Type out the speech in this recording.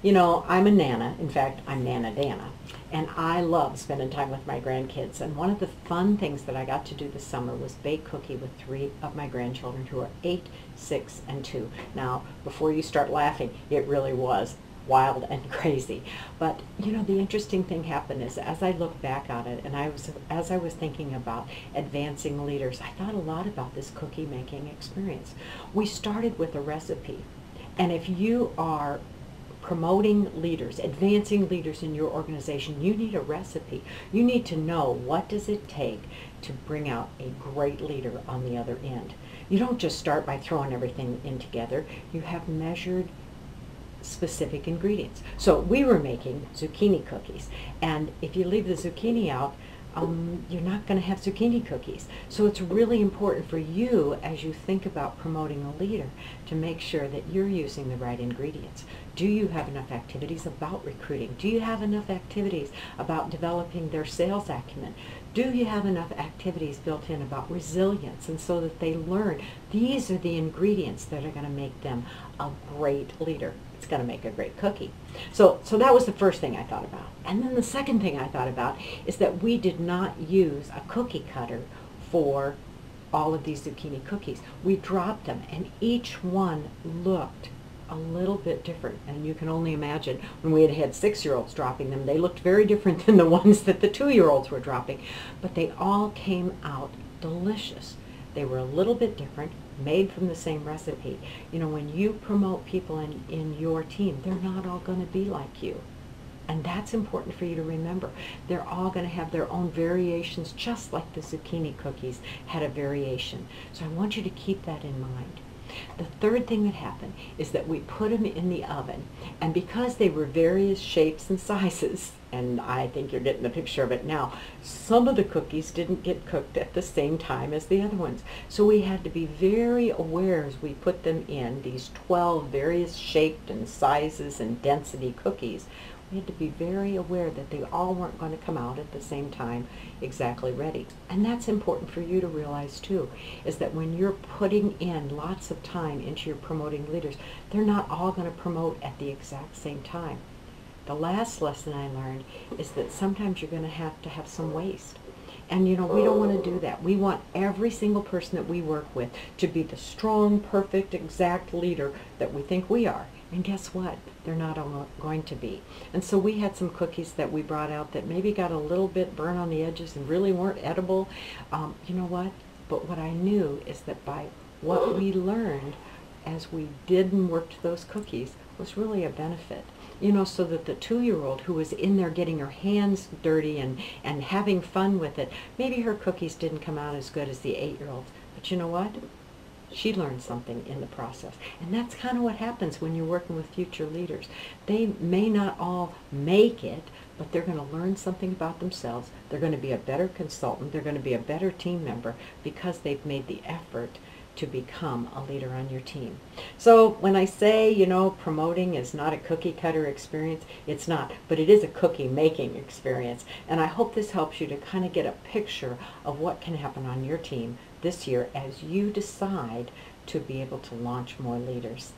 You know, I'm a Nana. In fact, I'm Nana Dana. And I love spending time with my grandkids. And one of the fun things that I got to do this summer was bake cookie with 3 of my grandchildren who are 8, 6, and 2. Now, before you start laughing, it really was wild and crazy. But you know, the interesting thing happened is as I look back on it, and as I was thinking about advancing leaders, I thought a lot about this cookie making experience. We started with a recipe, and if you are promoting leaders, advancing leaders in your organization, you need a recipe. You need to know, what does it take to bring out a great leader on the other end. You don't just start by throwing everything in together. You have measured specific ingredients. So we were making zucchini cookies, and if you leave the zucchini out, you're not going to have zucchini cookies. So it's really important for you, as you think about promoting a leader, to make sure that you're using the right ingredients. Do you have enough activities about recruiting? Do you have enough activities about developing their sales acumen? Do you have enough activities built in about resilience, and so that they learn these are the ingredients that are going to make them a great leader? It's going to make a great cookie. So that was the first thing I thought about. And then the second thing I thought about is that we did not use a cookie cutter for all of these zucchini cookies. We dropped them, and each one looked a little bit different. And you can only imagine, when we had 6-year-olds dropping them, they looked very different than the ones that the 2-year-olds were dropping. But they all came out delicious. They were a little bit different, made from the same recipe. You know, when you promote people in your team, they're not all going to be like you. And that's important for you to remember. They're all going to have their own variations, just like the zucchini cookies had a variation. So I want you to keep that in mind. The third thing that happened is that we put them in the oven, and because they were various shapes and sizes, and I think you're getting the picture of it now, some of the cookies didn't get cooked at the same time as the other ones. So we had to be very aware as we put them in, these 12 various shaped and sizes and density cookies. We had to be very aware that they all weren't going to come out at the same time exactly ready. And that's important for you to realize too, is that when you're putting in lots of time into your promoting leaders, they're not all going to promote at the exact same time. The last lesson I learned is that sometimes you're going to have some waste. And you know, we don't want to do that. We want every single person that we work with to be the strong, perfect, exact leader that we think we are. And guess what? They're not all going to be. And so we had some cookies that we brought out that maybe got a little bit burnt on the edges and really weren't edible. You know what? But what I knew is that by what we learned as we did and worked those cookies was really a benefit. You know, so that the 2-year-old who was in there getting her hands dirty and having fun with it, maybe her cookies didn't come out as good as the 8-year-old. But you know what? She learned something in the process. And that's kind of what happens when you're working with future leaders. They may not all make it, but they're going to learn something about themselves. They're going to be a better consultant. They're going to be a better team member because they've made the effort to become a leader on your team. So when I say, you know, promoting is not a cookie cutter experience, it's not, but it is a cookie making experience. And I hope this helps you to kind of get a picture of what can happen on your team this year as you decide to be able to launch more leaders.